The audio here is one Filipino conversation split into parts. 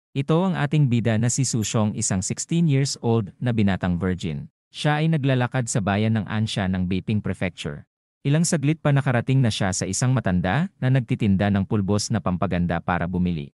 Ito ang ating bida na si Sushong, isang 16 years old na binatang virgin. Siya ay naglalakad sa bayan ng Ansha ng Beiping Prefecture. Ilang saglit pa nakarating na siya sa isang matanda na nagtitinda ng pulbos na pampaganda para bumili.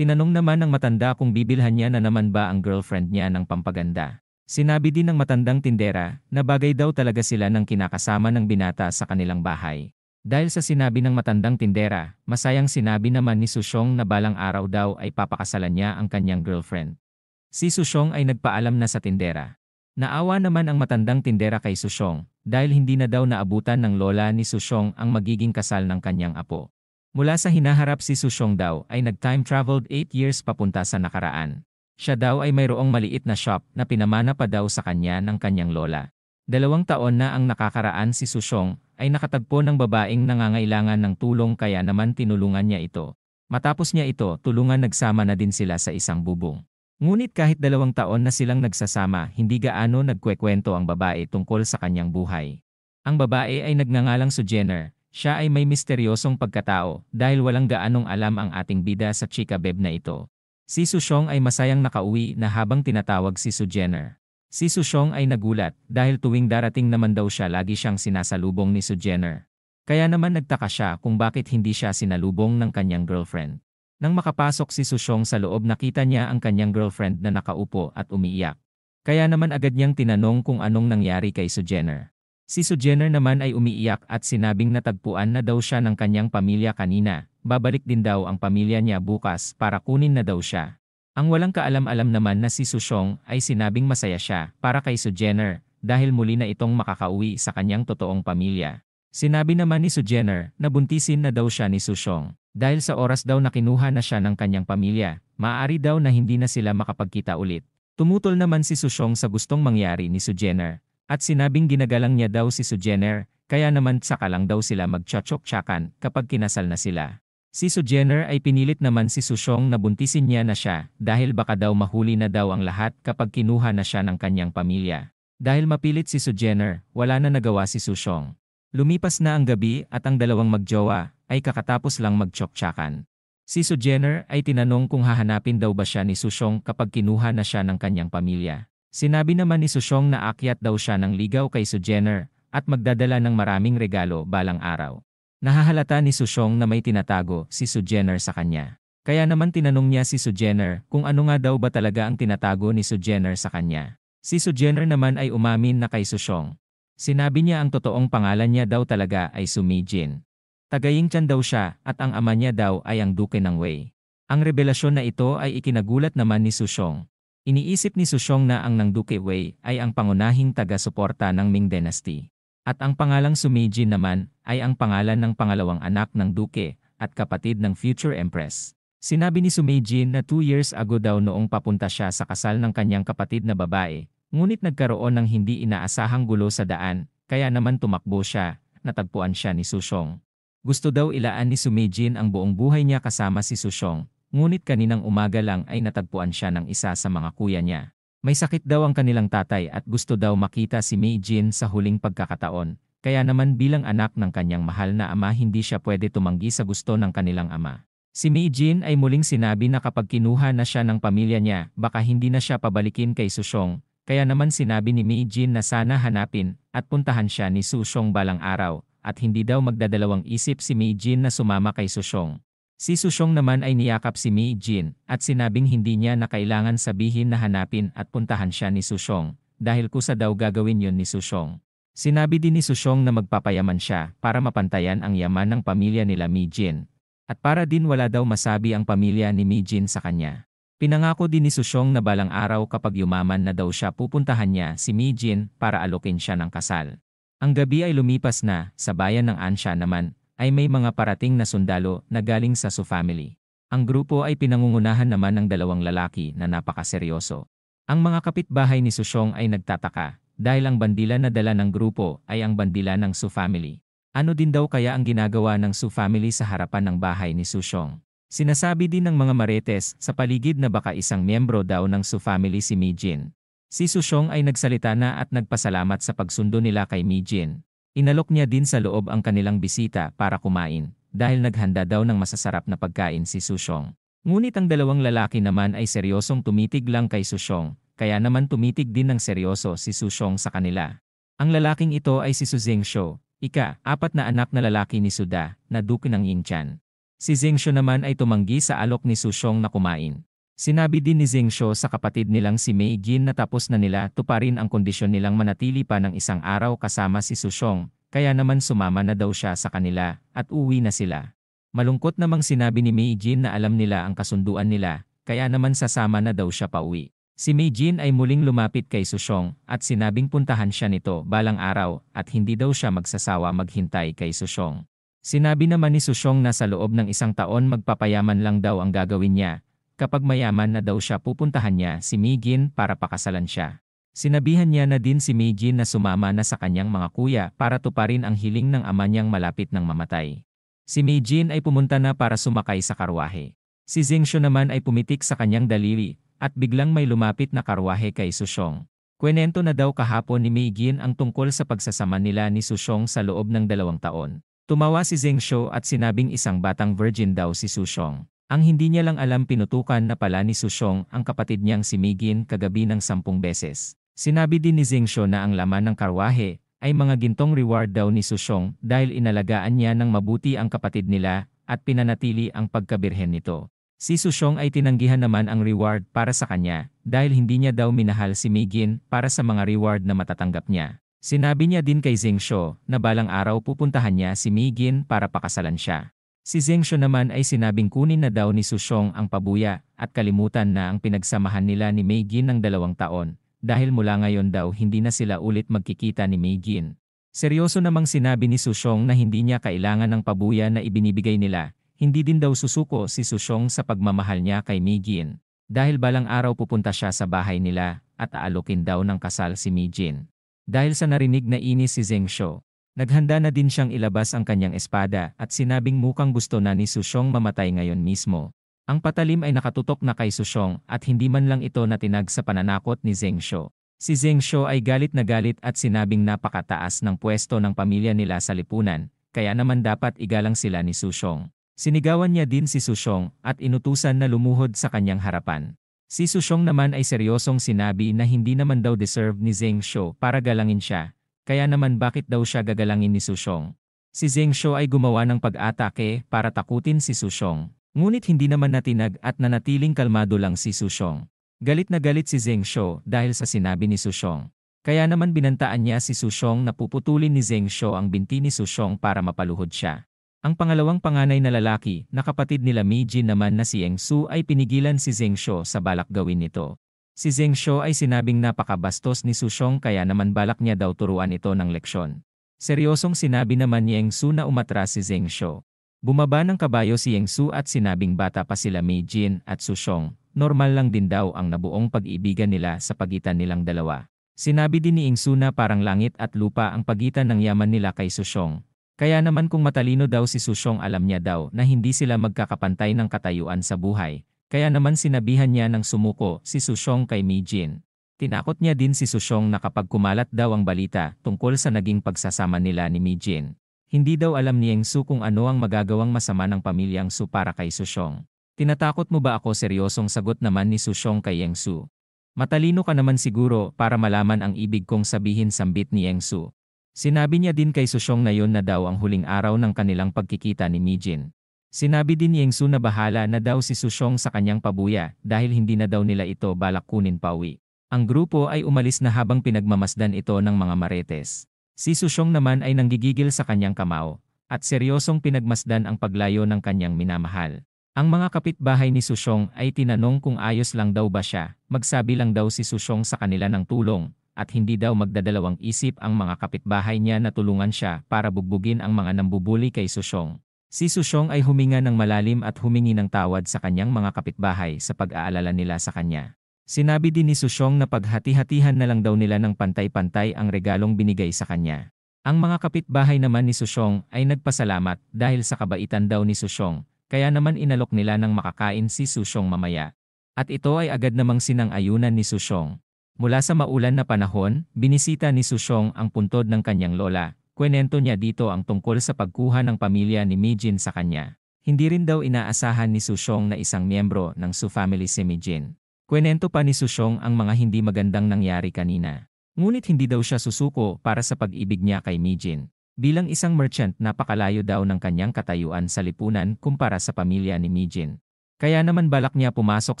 Tinanong naman ng matanda kung bibilhan niya na naman ba ang girlfriend niya ng pampaganda. Sinabi din ng matandang tindera na bagay daw talaga sila ng kinakasama ng binata sa kanilang bahay. Dahil sa sinabi ng matandang tindera, masayang sinabi naman ni Sushong na balang araw daw ay papakasalan niya ang kanyang girlfriend. Si Sushong ay nagpaalam na sa tindera. Naawa naman ang matandang tindera kay Sushong dahil hindi na daw naabutan ng lola ni Sushong ang magiging kasal ng kanyang apo. Mula sa hinaharap si Sushong daw ay nag-time traveled 8 years papunta sa nakaraan. Siya daw ay mayroong maliit na shop na pinamana pa daw sa kanya ng kanyang lola. 2 taon na ang nakakaraan si Sushong ay nakatagpo ng babaeng nangangailangan ng tulong kaya naman tinulungan niya ito. Matapos niya ito, tulungan nagsama na din sila sa isang bubong. Ngunit kahit 2 taon na silang nagsasama, hindi gaano nagkwekwento ang babae tungkol sa kanyang buhay. Ang babae ay nagngangalang Sujenner. Siya ay may misteryosong pagkatao dahil walang gaanong alam ang ating bida sa chika beb na ito. Si Sushong ay masayang nakauwi na habang tinatawag si Sujenner. Si Sushong ay nagulat dahil tuwing darating naman daw siya lagi siyang sinasalubong ni Sujenner. Kaya naman nagtaka siya kung bakit hindi siya sinalubong ng kanyang girlfriend. Nang makapasok si Sushong sa loob, nakita niya ang kanyang girlfriend na nakaupo at umiiyak. Kaya naman agad niyang tinanong kung anong nangyari kay Sujenner. Si Sujenner naman ay umiiyak at sinabing natagpuan na daw siya ng kanyang pamilya kanina. Babalik din daw ang pamilya niya bukas para kunin na daw siya. Ang walang kaalam-alam naman na si Sushong ay sinabing masaya siya para kay Sujenner dahil muli na itong makakauwi sa kanyang totoong pamilya. Sinabi naman ni Sujenner na buntisin na daw siya ni Sushong. Dahil sa oras daw na kinuha na siya ng kanyang pamilya, maaari daw na hindi na sila makapagkita ulit. Tumutol naman si Sushong sa gustong mangyari ni Sujenner at sinabing ginagalang niya daw si Sujenner kaya naman saka lang daw sila magtsatsok-tsakan kapag kinasal na sila. Si Sujenner ay pinilit naman si Sushong na buntisin niya na siya dahil baka daw mahuli na daw ang lahat kapag kinuha na siya ng kanyang pamilya. Dahil mapilit si Sujenner, wala na nagawa si Sushong. Lumipas na ang gabi at ang dalawang magjowa ay kakatapos lang magtsatsok-tsakan. Si Sujenner ay tinanong kung hahanapin daw ba siya ni Sushong kapag kinuha na siya ng kanyang pamilya. Sinabi naman ni Sushong na aakyat daw siya ng ligaw kay Sujenner at magdadala ng maraming regalo balang araw. Nahahalata ni Sushong na may tinatago si Sujenner sa kanya. Kaya naman tinanong niya si Sujenner kung ano nga daw ba talaga ang tinatago ni Sujenner sa kanya. Si Sujenner naman ay umamin na kay Sushong. Sinabi niya ang totoong pangalan niya daw talaga ay Su Meijin. Tagayingtian daw siya at ang ama niya daw ay ang Duke ng Wei. Ang revelasyon na ito ay ikinagulat naman ni Sushong. Iniisip ni Sushong na ang ng Duke Wei ay ang pangunahing taga-suporta ng Ming Dynasty. At ang pangalang Su Meijin naman ay ang pangalan ng pangalawang anak ng Duke at kapatid ng future Empress. Sinabi ni Su Meijin na 2 years ago daw noong papunta siya sa kasal ng kanyang kapatid na babae, ngunit nagkaroon ng hindi inaasahang gulo sa daan, kaya naman tumakbo siya, natagpuan siya ni Sushong. Gusto daw ilaan ni Su Meijin ang buong buhay niya kasama si Sushong, ngunit kaninang umaga lang ay natagpuan siya ng isa sa mga kuya niya. May sakit daw ang kanilang tatay at gusto daw makita si Meijin sa huling pagkakataon, kaya naman bilang anak ng kanyang mahal na ama hindi siya pwede tumanggi sa gusto ng kanilang ama. Si Meijin ay muling sinabi na kapag kinuha na siya ng pamilya niya, baka hindi na siya pabalikin kay Sushong, kaya naman sinabi ni Meijin na sana hanapin at puntahan siya ni Sushong balang araw, at hindi daw magdadalawang isip si Meijin na sumama kay Sushong. Si Sushong naman ay niyakap si Meijin at sinabing hindi niya na kailangan sabihin na hanapin at puntahan siya ni Sushong dahil kusa daw gagawin yun ni Sushong. Sinabi din ni Sushong na magpapayaman siya para mapantayan ang yaman ng pamilya nila Meijin at para din wala daw masabi ang pamilya ni Meijin sa kanya. Pinangako din ni Sushong na balang araw kapag yumaman na daw siya pupuntahan niya si Meijin para alokin siya ng kasal. Ang gabi ay lumipas na, sa bayan ng Ansha naman ay may mga parating na sundalo na galing sa Su family. Ang grupo ay pinangungunahan naman ng 2 lalaki na napakaseryoso. Ang mga kapitbahay ni Sushong ay nagtataka dahil ang bandila na dala ng grupo ay ang bandila ng Su family. Ano din daw kaya ang ginagawa ng Su family sa harapan ng bahay ni Sushong? Sinasabi din ng mga marites sa paligid na baka isang miyembro daw ng Su family si Meijin. Si Sushong ay nagsalita na at nagpasalamat sa pagsundo nila kay Meijin. Inalok niya din sa loob ang kanilang bisita para kumain, dahil naghanda daw ng masasarap na pagkain si Sushong. Ngunit ang dalawang lalaki naman ay seryosong tumitig lang kay Sushong, kaya naman tumitig din ng seryoso si Sushong sa kanila. Ang lalaking ito ay si Su Zhengsho, ika-4 na anak na lalaki ni Suda, na duke ng Yingtian. Si Zhengsho naman ay tumanggi sa alok ni Sushong na kumain. Sinabi din ni Zhengsho sa kapatid nilang si Mei Jin na tapos na nila tuparin ang kondisyon nilang manatili pa ng isang araw kasama si Sushong, kaya naman sumama na daw siya sa kanila, at uwi na sila. Malungkot namang sinabi ni Mei Jin na alam nila ang kasunduan nila, kaya naman sasama na daw siya pauwi. Si Mei Jin ay muling lumapit kay Sushong at sinabing puntahan siya nito balang araw at hindi daw siya magsasawa maghintay kay Sushong. Sinabi naman ni Sushong na sa loob ng 1 taon magpapayaman lang daw ang gagawin niya. Kapag mayaman na daw siya pupuntahan niya si Mei Jin para pakasalan siya. Sinabihan niya na din si Mei Jin na sumama na sa kanyang mga kuya para tuparin ang hiling ng ama niyang malapit ng mamatay. Si Mei Jin ay pumunta na para sumakay sa karwahe. Si Zhengsho naman ay pumitik sa kanyang daliri at biglang may lumapit na karwahe kay Sushong. Kwento na daw kahapon ni Mei Jin ang tungkol sa pagsasama nila ni Sushong sa loob ng 2 taon. Tumawa si Zhengsho at sinabing isang batang virgin daw si Sushong. Ang hindi niya lang alam pinutukan na pala ni Sushong ang kapatid niyang si Mei Jin kagabi ng 10 beses. Sinabi din ni Zhengsho na ang laman ng karwahe ay mga gintong reward daw ni Sushong dahil inalagaan niya ng mabuti ang kapatid nila at pinanatili ang pagkabirhen nito. Si Sushong ay tinanggihan naman ang reward para sa kanya dahil hindi niya daw minahal si Mei Jin para sa mga reward na matatanggap niya. Sinabi niya din kay Zhengsho na balang araw pupuntahan niya si Mei Jin para pakasalan siya. Si Zhengsho naman ay sinabing kunin na daw ni Sushong ang pabuya at kalimutan na ang pinagsamahan nila ni Mei Jin ng 2 taon. Dahil mula ngayon daw hindi na sila ulit magkikita ni Mei Jin. Seryoso namang sinabi ni Sushong na hindi niya kailangan ng pabuya na ibinibigay nila, hindi din daw susuko si Sushong sa pagmamahal niya kay Mei Jin. Dahil balang araw pupunta siya sa bahay nila at aalukin daw ng kasal si Mei Jin. Dahil sa narinig na inis si Zhengsho, naghanda na din siyang ilabas ang kanyang espada at sinabing mukhang gusto na ni Sushong mamatay ngayon mismo. Ang patalim ay nakatutok na kay Sushong at hindi man lang ito natinag sa pananakot ni Zhengsho. Si Zhengsho ay galit na galit at sinabing napakataas ng pwesto ng pamilya nila sa lipunan, kaya naman dapat igalang sila ni Sushong. Sinigawan niya din si Sushong at inutusan na lumuhod sa kanyang harapan. Si Sushong naman ay seryosong sinabi na hindi naman daw deserve ni Zhengsho para galangin siya, kaya naman bakit daw siya gagalangin ni Sushong. Si Zhengsho ay gumawa ng pag-atake para takutin si Sushong. Ngunit hindi naman natinag at nanatiling kalmado lang si Sushong. Galit na galit si Zhengsho dahil sa sinabi ni Sushong. Kaya naman binantaan niya si Sushong na puputulin ni Zhengsho ang binti ni Sushong para mapaluhod siya. Ang pangalawang panganay na lalaki na kapatid nila Mei Jin naman na si Yangsu ay pinigilan si Zhengsho sa balak gawin nito. Si Zhengsho ay sinabing napakabastos ni Sushong kaya naman balak niya daw turuan ito ng leksyon. Seryosong sinabi naman ni Yangsu na umatras si Zhengsho. Bumaba ng kabayo si Yangsu at sinabing bata pa sila Mei Jin at Sushong, normal lang din daw ang nabuong pag-ibigan nila sa pagitan nilang dalawa. Sinabi din ni Yangsu na parang langit at lupa ang pagitan ng yaman nila kay Sushong. Kaya naman kung matalino daw si Sushong alam niya daw na hindi sila magkakapantay ng katayuan sa buhay, kaya naman sinabihan niya ng sumuko si Sushong kay Mei Jin. Tinakot niya din si Sushong na kapag kumalat daw ang balita tungkol sa naging pagsasama nila ni Mei Jin. Hindi daw alam ni Yangsu kung ano ang magagawang masama ng pamilyang Su para kay Sushong. Tinatakot mo ba ako? Seryosong sagot naman ni Sushong kay Yangsu. Matalino ka naman siguro para malaman ang ibig kong sabihin, sambit ni Yangsu. Sinabi niya din kay Sushong na yon na daw ang huling araw ng kanilang pagkikita ni Mei Jin. Sinabi din ni Yangsu na bahala na daw si Sushong sa kanyang pabuya dahil hindi na daw nila ito balak kunin pauwi. Ang grupo ay umalis na habang pinagmamasdan ito ng mga maretes. Si Sushong naman ay nanggigigil sa kanyang kamao, at seryosong pinagmasdan ang paglayo ng kanyang minamahal. Ang mga kapitbahay ni Sushong ay tinanong kung ayos lang daw ba siya, magsabi lang daw si Sushong sa kanila ng tulong, at hindi daw magdadalawang isip ang mga kapitbahay niya na tulungan siya para bugbugin ang mga nambubuli kay Sushong. Si Sushong ay huminga ng malalim at humingi ng tawad sa kanyang mga kapitbahay sa pag-aalala nila sa kanya. Sinabi din ni Sushong na paghati-hatihan na lang daw nila ng pantay-pantay ang regalong binigay sa kanya. Ang mga kapitbahay naman ni Sushong ay nagpasalamat dahil sa kabaitan daw ni Sushong, kaya naman inalok nila ng makakain si Sushong mamaya. At ito ay agad namang sinang-ayunan ni Sushong. Mula sa maulan na panahon, binisita ni Sushong ang puntod ng kanyang lola. Kwento niya dito ang tungkol sa pagkuha ng pamilya ni Mei Jin sa kanya. Hindi rin daw inaasahan ni Sushong na isang miyembro ng Su family si Mijin. Kwento pa ni Sushong ang mga hindi magandang nangyari kanina. Ngunit hindi daw siya susuko para sa pag-ibig niya kay Mijin. Bilang isang merchant, napakalayo daw ng kanyang katayuan sa lipunan kumpara sa pamilya ni Mijin. Kaya naman balak niya pumasok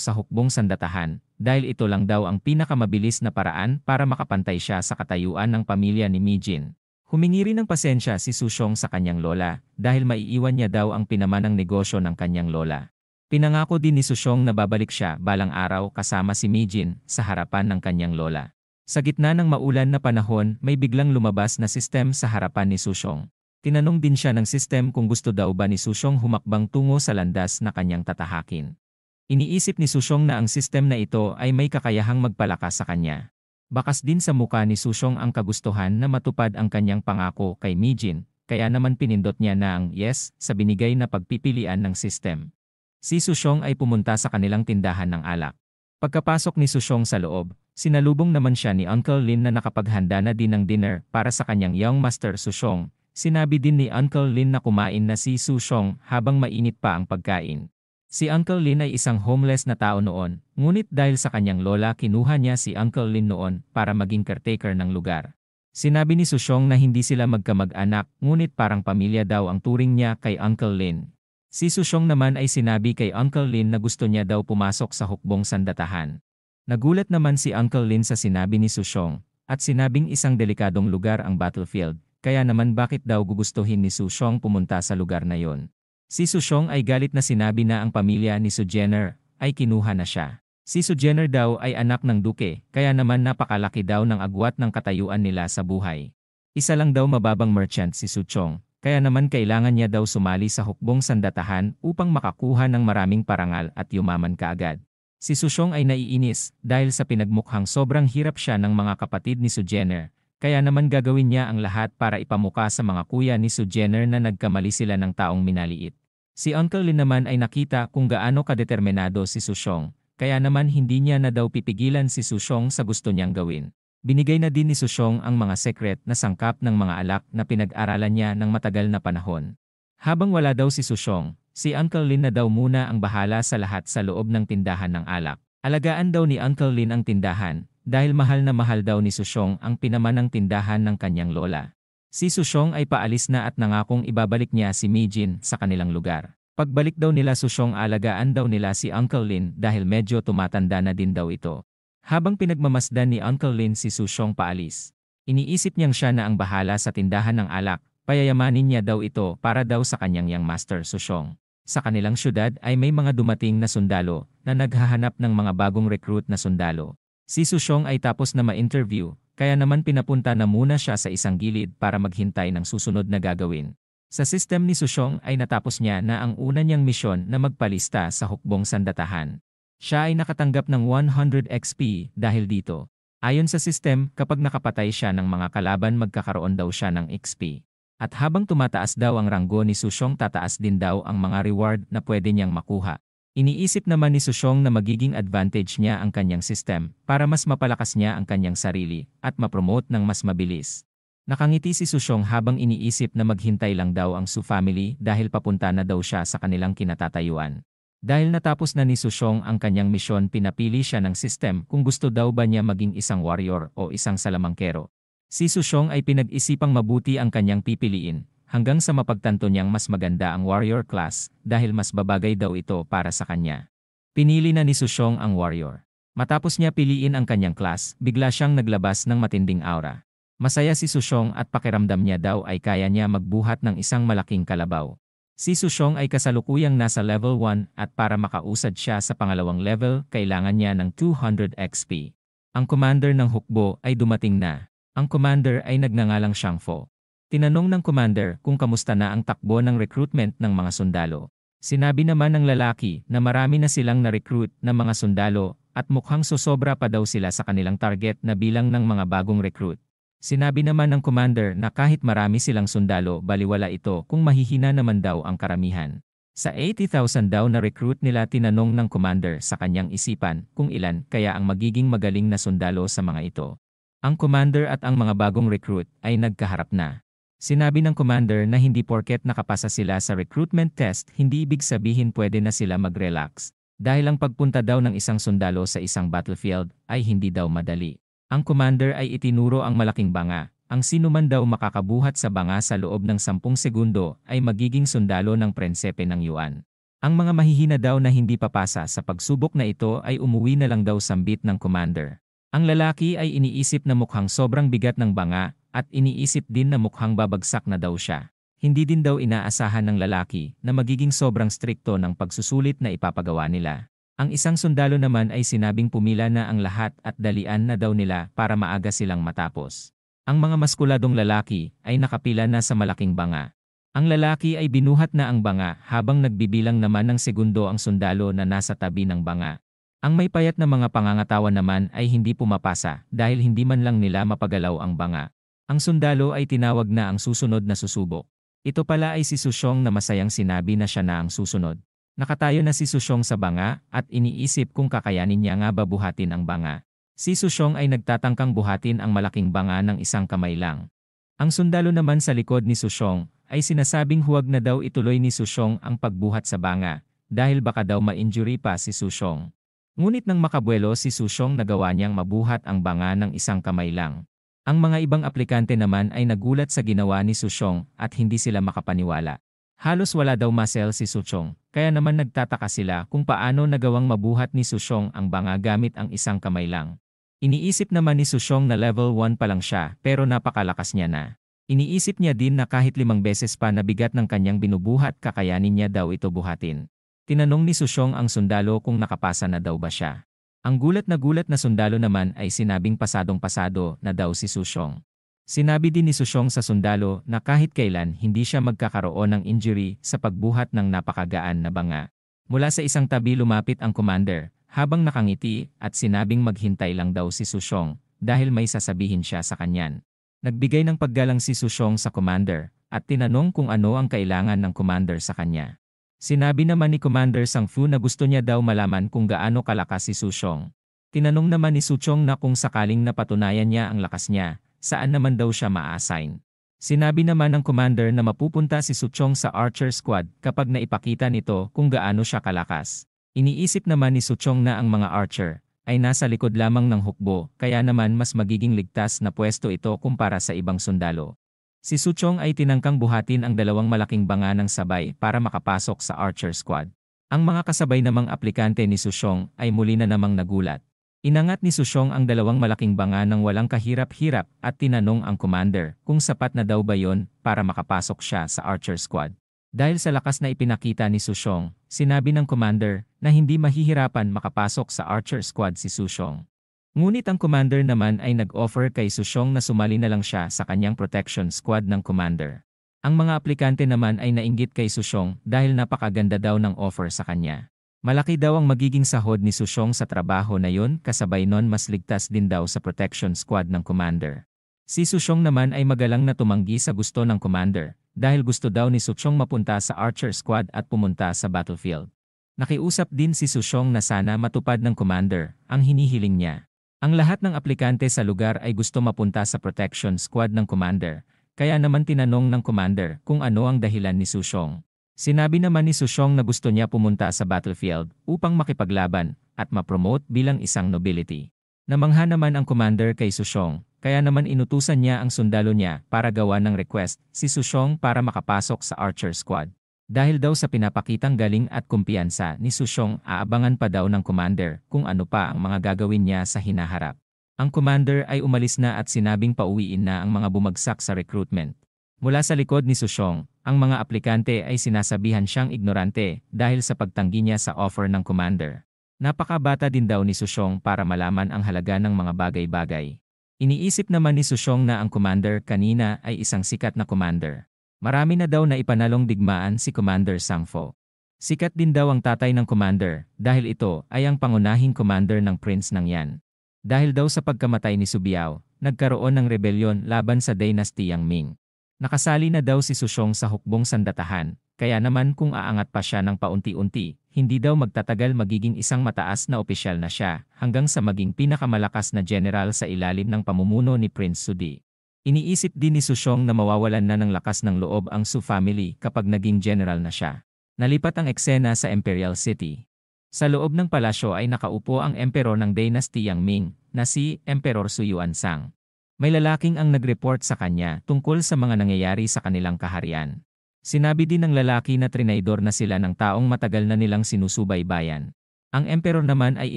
sa hukbong sandatahan dahil ito lang daw ang pinakamabilis na paraan para makapantay siya sa katayuan ng pamilya ni Mijin. Humingi rin ng pasensya si Sushong sa kanyang lola dahil maiiwan niya daw ang pinamanang negosyo ng kanyang lola. Pinangako din ni Sushong na babalik siya balang araw kasama si Mijin sa harapan ng kanyang lola. Sa gitna ng maulan na panahon, may biglang lumabas na sistem sa harapan ni Sushong. Tinanong din siya ng sistem kung gusto daw ba ni Sushong humakbang tungo sa landas na kanyang tatahakin. Iniisip ni Sushong na ang sistem na ito ay may kakayahang magpalakas sa kanya. Bakas din sa muka ni Sushong ang kagustuhan na matupad ang kanyang pangako kay Mijin, kaya naman pinindot niya na ang yes sa binigay na pagpipilian ng system. Si Sushong ay pumunta sa kanilang tindahan ng alak. Pagkapasok ni Sushong sa loob, sinalubong naman siya ni Uncle Lin na nakapaghanda na din ng dinner para sa kanyang young master Sushong. Sinabi din ni Uncle Lin na kumain na si Sushong habang mainit pa ang pagkain. Si Uncle Lin ay isang homeless na tao noon, ngunit dahil sa kanyang lola kinuha niya si Uncle Lin noon para maging caretaker ng lugar. Sinabi ni Sushong na hindi sila magkamag-anak, ngunit parang pamilya daw ang turing niya kay Uncle Lin. Si Sushong naman ay sinabi kay Uncle Lin na gusto niya daw pumasok sa hukbong sandatahan. Nagulat naman si Uncle Lin sa sinabi ni Sushong, at sinabing isang delikadong lugar ang battlefield, kaya naman bakit daw gugustuhin ni Sushong pumunta sa lugar na yon. Si Sushong ay galit na sinabi na ang pamilya ni Su Jenner ay kinuha na siya. Si Su Jenner daw ay anak ng duke, kaya naman napakalaki daw ng agwat ng katayuan nila sa buhay. Isa lang daw mababang merchant si Sushong, kaya naman kailangan niya daw sumali sa hukbong sandatahan upang makakuha ng maraming parangal at yumaman kaagad. Si Sushong ay naiinis dahil sa pinagmukhang sobrang hirap siya ng mga kapatid ni Su Jenner, kaya naman gagawin niya ang lahat para ipamuka sa mga kuya ni Su Jenner na nagkamali sila ng taong minaliit. Si Uncle Lin naman ay nakita kung gaano kadeterminado si Sushong, kaya naman hindi niya na daw pipigilan si Sushong sa gusto niyang gawin. Binigay na din ni Sushong ang mga sekret na sangkap ng mga alak na pinag-aralan niya ng matagal na panahon. Habang wala daw si Sushong, si Uncle Lin na daw muna ang bahala sa lahat sa loob ng tindahan ng alak. Alagaan daw ni Uncle Lin ang tindahan, dahil mahal na mahal daw ni Sushong ang pinamanang tindahan ng kanyang lola. Si Sushong ay paalis na at nangakong ibabalik niya si Mijin sa kanilang lugar. Pagbalik daw nila Sushong, alagaan daw nila si Uncle Lin dahil medyo tumatanda na din daw ito. Habang pinagmamasdan ni Uncle Lin si Sushong paalis, iniisip niyang siya na ang bahala sa tindahan ng alak, payayamanin niya daw ito para daw sa kanyang young master Sushong. Sa kanilang syudad ay may mga dumating na sundalo na naghahanap ng mga bagong recruit na sundalo. Si Sushong ay tapos na ma-interview, kaya naman pinapunta na muna siya sa isang gilid para maghintay ng susunod na gagawin. Sa system ni Sushong ay natapos niya na ang una niyang misyon na magpalista sa hukbong sandatahan. Siya ay nakatanggap ng 100 XP dahil dito. Ayon sa system, kapag nakapatay siya ng mga kalaban magkakaroon daw siya ng XP. At habang tumataas daw ang ranggo ni Sushong, tataas din daw ang mga reward na pwede niyang makuha. Iniisip naman ni Sushong na magiging advantage niya ang kanyang system para mas mapalakas niya ang kanyang sarili at mapromote ng mas mabilis. Nakangiti si Sushong habang iniisip na maghintay lang daw ang Su family dahil papunta na daw siya sa kanilang kinatatayuan. Dahil natapos na ni Sushong ang kanyang misyon, pinapili siya ng system kung gusto daw ba niya maging isang warrior o isang salamangkero. Si Sushong ay pinag-isipang mabuti ang kanyang pipiliin, hanggang sa mapagtanto niyang mas maganda ang warrior class dahil mas babagay daw ito para sa kanya. Pinili na ni Sushong ang warrior. Matapos niya piliin ang kanyang class, bigla siyang naglabas ng matinding aura. Masaya si Sushong at pakiramdam niya daw ay kaya niya magbuhat ng isang malaking kalabaw. Si Sushong ay kasalukuyang nasa level 1 at para makausad siya sa pangalawang level, kailangan niya ng 200 XP. Ang commander ng hukbo ay dumating na. Ang commander ay nagngangalang Shangfo. Tinanong ng commander kung kamusta na ang takbo ng recruitment ng mga sundalo. Sinabi naman ng lalaki na marami na silang na-recruit na mga sundalo at mukhang sosobra pa daw sila sa kanilang target na bilang ng mga bagong recruit. Sinabi naman ng commander na kahit marami silang sundalo, baliwala ito kung mahihina naman daw ang karamihan. Sa 80,000 daw na recruit nila, tinanong ng commander sa kanyang isipan kung ilan kaya ang magiging magaling na sundalo sa mga ito. Ang commander at ang mga bagong recruit ay nagkaharap na. Sinabi ng commander na hindi porket nakapasa sila sa recruitment test hindi ibig sabihin pwede na sila mag-relax. Dahil ang pagpunta daw ng isang sundalo sa isang battlefield ay hindi daw madali. Ang commander ay itinuro ang malaking banga. Ang sinuman daw makakabuhat sa banga sa loob ng 10 segundo ay magiging sundalo ng prinsipe ng Yuan. Ang mga mahihina daw na hindi papasa sa pagsubok na ito ay umuwi na lang daw sambit ng commander. Ang lalaki ay iniisip na mukhang sobrang bigat ng banga at iniisip din na mukhang babagsak na daw siya. Hindi din daw inaasahan ng lalaki na magiging sobrang strikto ng pagsusulit na ipapagawa nila. Ang isang sundalo naman ay sinabing pumila na ang lahat at dalian na daw nila para maaga silang matapos. Ang mga maskuladong lalaki ay nakapila na sa malaking banga. Ang lalaki ay binuhat na ang banga habang nagbibilang naman ng segundo ang sundalo na nasa tabi ng banga. Ang may payat na mga pangangatawan naman ay hindi pumapasa dahil hindi man lang nila mapagalaw ang banga. Ang sundalo ay tinawag na ang susunod na susubok. Ito pala ay si Sushong na masayang sinabi na siya na ang susunod. Nakatayo na si Sushong sa banga at iniisip kung kakayanin niya nga babuhatin ang banga. Si Sushong ay nagtatangkang buhatin ang malaking banga ng isang kamay lang. Ang sundalo naman sa likod ni Sushong ay sinasabing huwag na daw ituloy ni Sushong ang pagbuhat sa banga dahil baka daw ma-injury pa si Sushong. Ngunit nang makabuelo si Sushong nagawa niyang mabuhat ang banga ng isang kamay lang. Ang mga ibang aplikante naman ay nagulat sa ginawa ni Sushong at hindi sila makapaniwala. Halos wala daw muscle si Sushong, kaya naman nagtataka sila kung paano nagawang mabuhat ni Sushong ang banga gamit ang isang kamay lang. Iniisip naman ni Sushong na level 1 pa lang siya pero napakalakas niya na. Iniisip niya din na kahit 5 beses pa na bigat ng kanyang binubuhat kakayanin niya daw ito buhatin. Tinanong ni Sushong ang sundalo kung nakapasa na daw ba siya. Ang gulat na sundalo naman ay sinabing pasadong-pasado na daw si Sushong. Sinabi din ni Sushong sa sundalo na kahit kailan hindi siya magkakaroon ng injury sa pagbuhat ng napakagaan na banga. Mula sa isang tabi lumapit ang commander habang nakangiti at sinabing maghintay lang daw si Sushong dahil may sasabihin siya sa kanyan. Nagbigay ng paggalang si Sushong sa commander at tinanong kung ano ang kailangan ng commander sa kanya. Sinabi naman ni Commander Sangfu na gusto niya daw malaman kung gaano kalakas si Sushong. Tinanong naman ni Sushong na kung sakaling napatunayan niya ang lakas niya, saan naman daw siya ma-assign. Sinabi naman ng commander na mapupunta si Sushong sa Archer Squad kapag naipakita nito kung gaano siya kalakas. Iniisip naman ni Sushong na ang mga Archer ay nasa likod lamang ng hukbo kaya naman mas magiging ligtas na pwesto ito kumpara sa ibang sundalo. Si Sushong ay tinangkang buhatin ang 2 malaking banga ng sabay para makapasok sa Archer Squad. Ang mga kasabay namang aplikante ni Sushong ay muli na namang nagulat. Inangat ni Sushong ang 2 malaking banga ng walang kahirap-hirap at tinanong ang commander kung sapat na daw ba yon para makapasok siya sa Archer Squad. Dahil sa lakas na ipinakita ni Sushong, sinabi ng commander na hindi mahihirapan makapasok sa Archer Squad si Sushong. Ngunit ang commander naman ay nag-offer kay Sushong na sumali na lang siya sa kanyang protection squad ng commander. Ang mga aplikante naman ay nainggit kay Sushong dahil napakaganda daw ng offer sa kanya. Malaki daw ang magiging sahod ni Sushong sa trabaho na yon kasabay nun mas ligtas din daw sa protection squad ng commander. Si Sushong naman ay magalang na tumanggi sa gusto ng commander dahil gusto daw ni Sushong mapunta sa Archer Squad at pumunta sa battlefield. Nakiusap din si Sushong na sana matupad ng commander ang hinihiling niya. Ang lahat ng aplikante sa lugar ay gusto mapunta sa protection squad ng commander, kaya naman tinanong ng commander kung ano ang dahilan ni Sushong. Sinabi naman ni Sushong na gusto niya pumunta sa battlefield upang makipaglaban at ma-promote bilang isang nobility. Namangha naman ang commander kay Sushong, kaya naman inutusan niya ang sundalo niya para gawa ng request si Sushong para makapasok sa Archer Squad. Dahil daw sa pinapakitang galing at kumpiyansa ni Sushong, aabangan pa daw ng commander kung ano pa ang mga gagawin niya sa hinaharap. Ang commander ay umalis na at sinabing pauwiin na ang mga bumagsak sa recruitment. Mula sa likod ni Sushong, ang mga aplikante ay sinasabihan siyang ignorante dahil sa pagtanggi niya sa offer ng commander. Napakabata din daw ni Sushong para malaman ang halaga ng mga bagay-bagay. Iniisip naman ni Sushong na ang commander kanina ay isang sikat na commander. Marami na daw na ipanalong digmaan si Commander Sangfo. Sikat din daw ang tatay ng commander dahil ito ay ang pangunahing commander ng Prince ng Yan. Dahil daw sa pagkamatay ni Subiao, nagkaroon ng rebelyon laban sa dynastiyang Ming. Nakasali na daw si Sushong sa hukbong sandatahan, kaya naman kung aangat pa siya ng paunti-unti, hindi daw magtatagal magiging isang mataas na opisyal na siya hanggang sa maging pinakamalakas na general sa ilalim ng pamumuno ni Prince Sudi. Iniisip din ni Sushong na mawawalan na ng lakas ng loob ang Su family kapag naging general na siya. Nalipat ang eksena sa Imperial City. Sa loob ng palasyo ay nakaupo ang emperor ng dinastiyang Ming na si Emperor Su Yuansang. May lalaking ang nag-report sa kanya tungkol sa mga nangyayari sa kanilang kaharian. Sinabi din ng lalaki na trinaydor na sila ng taong matagal na nilang sinusubaybayan. Ang emperor naman ay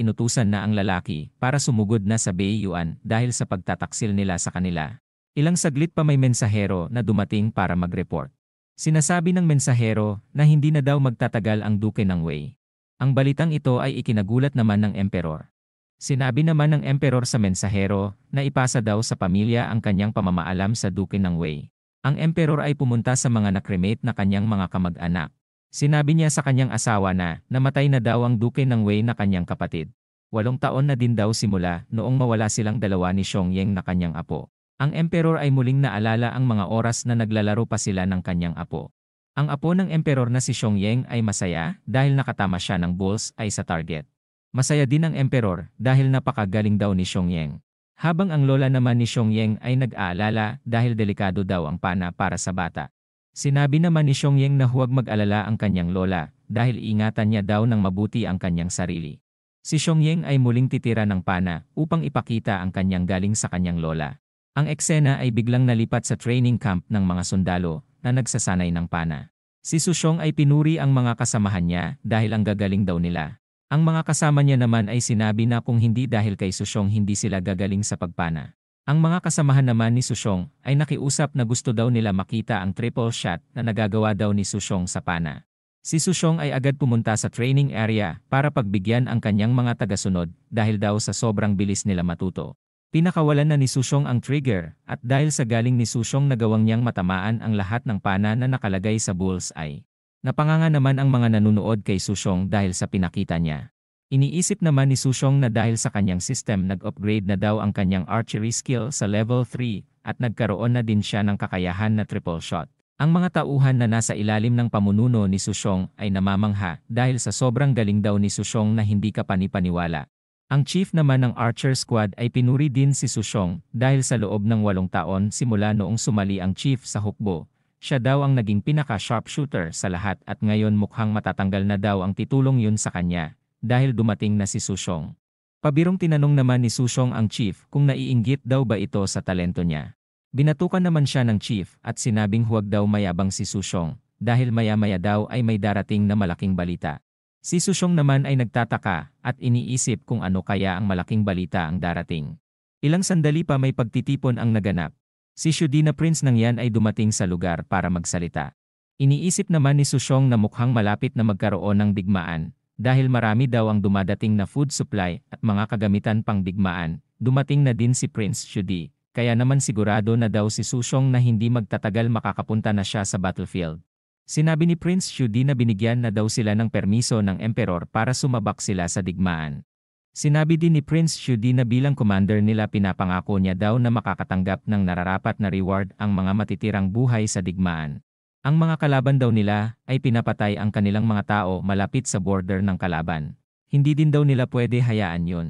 inutusan na ang lalaki para sumugod na sa Beiyuan dahil sa pagtataksil nila sa kanila. Ilang saglit pa may mensahero na dumating para mag-report. Sinasabi ng mensahero na hindi na daw magtatagal ang Duke ng Wei. Ang balitang ito ay ikinagulat naman ng emperor. Sinabi naman ng emperor sa mensahero na ipasa daw sa pamilya ang kanyang pamamaalam sa Duke ng Wei. Ang emperor ay pumunta sa mga nakremate na kanyang mga kamag-anak. Sinabi niya sa kanyang asawa na namatay na daw ang Duke ng Wei na kanyang kapatid. 8 taon na din daw simula noong mawala silang dalawa ni Xiongyang na kanyang apo. Ang emperor ay muling naalala ang mga oras na naglalaro pa sila ng kanyang apo. Ang apo ng emperor na si Xiongyang ay masaya dahil nakatama siya ng bullseye sa target. Masaya din ang emperor dahil napakagaling daw ni Xiongyang. Habang ang lola naman ni Xiongyang ay nag-aalala dahil delikado daw ang pana para sa bata. Sinabi naman ni Xiongyang na huwag mag-alala ang kanyang lola dahil ingatan niya daw ng mabuti ang kanyang sarili. Si Xiongyang ay muling titira ng pana upang ipakita ang kanyang galing sa kanyang lola. Ang eksena ay biglang nalipat sa training camp ng mga sundalo na nagsasanay ng pana. Si Sushong ay pinuri ang mga kasamahan niya dahil ang gagaling daw nila. Ang mga kasama niya naman ay sinabi na kung hindi dahil kay Sushong hindi sila gagaling sa pagpana. Ang mga kasamahan naman ni Sushong ay nakiusap na gusto daw nila makita ang triple shot na nagagawa daw ni Sushong sa pana. Si Sushong ay agad pumunta sa training area para pagbigyan ang kanyang mga tagasunod dahil daw sa sobrang bilis nila matuto. Pinakawalan na ni Sushong ang trigger at dahil sa galing ni Sushong nagawang niyang matamaan ang lahat ng pana na nakalagay sa bullseye. Napanganga naman ang mga nanunood kay Sushong dahil sa pinakita niya. Iniisip naman ni Sushong na dahil sa kanyang system nag-upgrade na daw ang kanyang archery skill sa level 3 at nagkaroon na din siya ng kakayahan na triple shot. Ang mga tauhan na nasa ilalim ng pamununo ni Sushong ay namamangha dahil sa sobrang galing daw ni Sushong na hindi ka panipaniwala. Ang chief naman ng Archer Squad ay pinuri din si Sushong dahil sa loob ng 8 taon simula noong sumali ang chief sa hukbo. Siya daw ang naging pinaka-sharpshooter sa lahat at ngayon mukhang matatanggal na daw ang titulong yun sa kanya dahil dumating na si Sushong. Pabirong tinanong naman ni Sushong ang chief kung naiinggit daw ba ito sa talento niya. Binatukan naman siya ng chief at sinabing huwag daw mayabang si Sushong dahil maya-maya daw ay may darating na malaking balita. Si Sushong naman ay nagtataka at iniisip kung ano kaya ang malaking balita ang darating. Ilang sandali pa may pagtitipon ang naganap. Si Shudi na prince ng yan ay dumating sa lugar para magsalita. Iniisip naman ni Sushong na mukhang malapit na magkaroon ng digmaan dahil marami daw ang dumadating na food supply at mga kagamitan pang digmaan. Dumating na din si Prince Shudi, kaya naman sigurado na daw si Sushong na hindi magtatagal makakapunta na siya sa battlefield. Sinabi ni Prince Shudi na binigyan na daw sila ng permiso ng emperor para sumabak sila sa digmaan. Sinabi din ni Prince Shudi na bilang commander nila pinapangako niya daw na makakatanggap ng nararapat na reward ang mga matitirang buhay sa digmaan. Ang mga kalaban daw nila ay pinapatay ang kanilang mga tao malapit sa border ng kalaban. Hindi din daw nila pwede hayaan yun.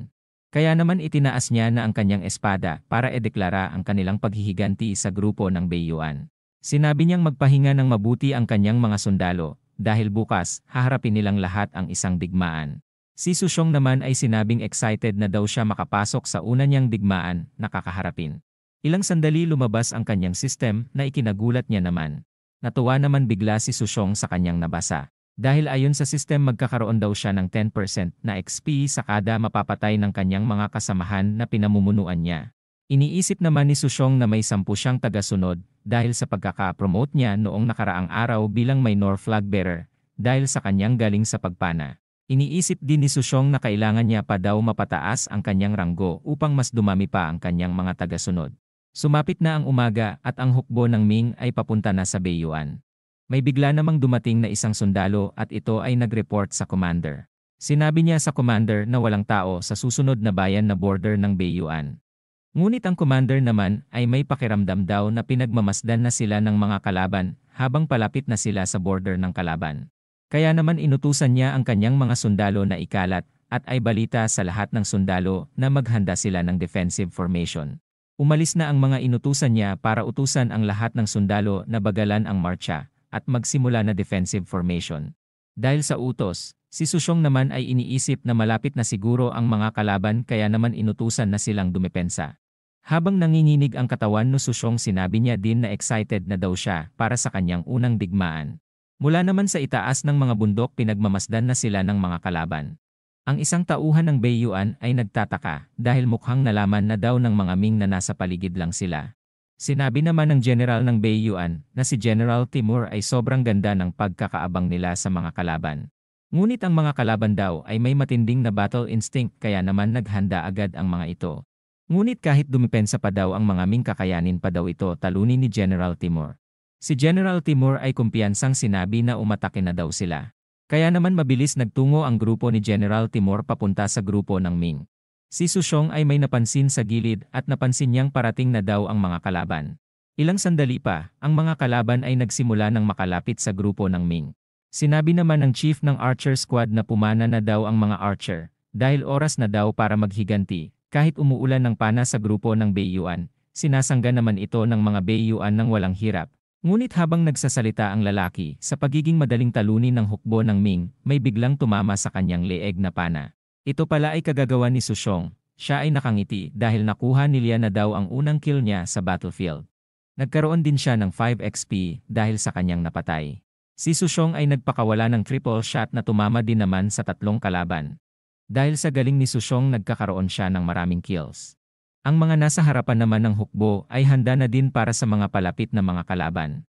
Kaya naman itinaas niya na ang kanyang espada para edeklara ang kanilang paghihiganti sa grupo ng Beiyuan. Sinabi niyang magpahinga ng mabuti ang kanyang mga sundalo dahil bukas haharapin nilang lahat ang isang digmaan. Si Sushong naman ay sinabing excited na daw siya makapasok sa una niyang digmaan na kakaharapin. Ilang sandali lumabas ang kanyang system na ikinagulat niya naman. Natuwa naman bigla si Sushong sa kanyang nabasa. Dahil ayon sa system magkakaroon daw siya ng 10% na XP sa kada mapapatay ng kanyang mga kasamahan na pinamumunuan niya. Iniisip naman ni Sushong na may 10 siyang tagasunod dahil sa pagkaka-promote niya noong nakaraang araw bilang minor flag bearer dahil sa kanyang galing sa pagpana. Iniisip din ni Sushong na kailangan niya pa daw mapataas ang kanyang ranggo upang mas dumami pa ang kanyang mga tagasunod. Sumapit na ang umaga at ang hukbo ng Ming ay papunta na sa Beiyuan. May bigla namang dumating na isang sundalo at ito ay nag-report sa commander. Sinabi niya sa commander na walang tao sa susunod na bayan na border ng Beiyuan. Ngunit ang commander naman ay may pakiramdam daw na pinagmamasdan na sila ng mga kalaban habang palapit na sila sa border ng kalaban. Kaya naman inutusan niya ang kanyang mga sundalo na ikalat at ay balita sa lahat ng sundalo na maghanda sila ng defensive formation. Umalis na ang mga inutusan niya para utusan ang lahat ng sundalo na bagalan ang marcha at magsimula na defensive formation. Dahil sa utos, si Sushong naman ay iniisip na malapit na siguro ang mga kalaban kaya naman inutusan na silang dumepensa. Habang nanginginig ang katawan ni Sushong, sinabi niya din na excited na daw siya para sa kanyang unang digmaan. Mula naman sa itaas ng mga bundok pinagmamasdan na sila ng mga kalaban. Ang isang tauhan ng Beiyuan ay nagtataka dahil mukhang nalaman na daw ng mga Ming na nasa paligid lang sila. Sinabi naman ng general ng Beiyuan na si General Timur ay sobrang ganda ng pagkakaabang nila sa mga kalaban. Ngunit ang mga kalaban daw ay may matinding na battle instinct kaya naman naghanda agad ang mga ito. Ngunit kahit dumipensa pa daw ang mga Ming, kakayanin pa daw ito talunin ni General Timur. Si General Timur ay kumpiyansang sinabi na umatake na daw sila. Kaya naman mabilis nagtungo ang grupo ni General Timur papunta sa grupo ng Ming. Si Sushong ay may napansin sa gilid at napansin niyang parating na daw ang mga kalaban. Ilang sandali pa, ang mga kalaban ay nagsimula ng makalapit sa grupo ng Ming. Sinabi naman ng chief ng archer squad na pumana na daw ang mga archer, dahil oras na daw para maghiganti. Kahit umuulan ng pana sa grupo ng Beiyuan, sinasangga naman ito ng mga Beiyuan ng walang hirap. Ngunit habang nagsasalita ang lalaki, sa pagiging madaling talunin ng hukbo ng Ming, may biglang tumama sa kanyang leeg na pana. Ito pala ay kagagawa ni Sushong. Siya ay nakangiti dahil nakuha nila na daw ang unang kill niya sa battlefield. Nagkaroon din siya ng 5 XP dahil sa kanyang napatay. Si Sushong ay nagpakawala ng triple shot na tumama din naman sa 3 kalaban. Dahil sa galing ni Sushong, nagkakaroon siya ng maraming kills. Ang mga nasa harapan naman ng hukbo ay handa na din para sa mga palapit na mga kalaban.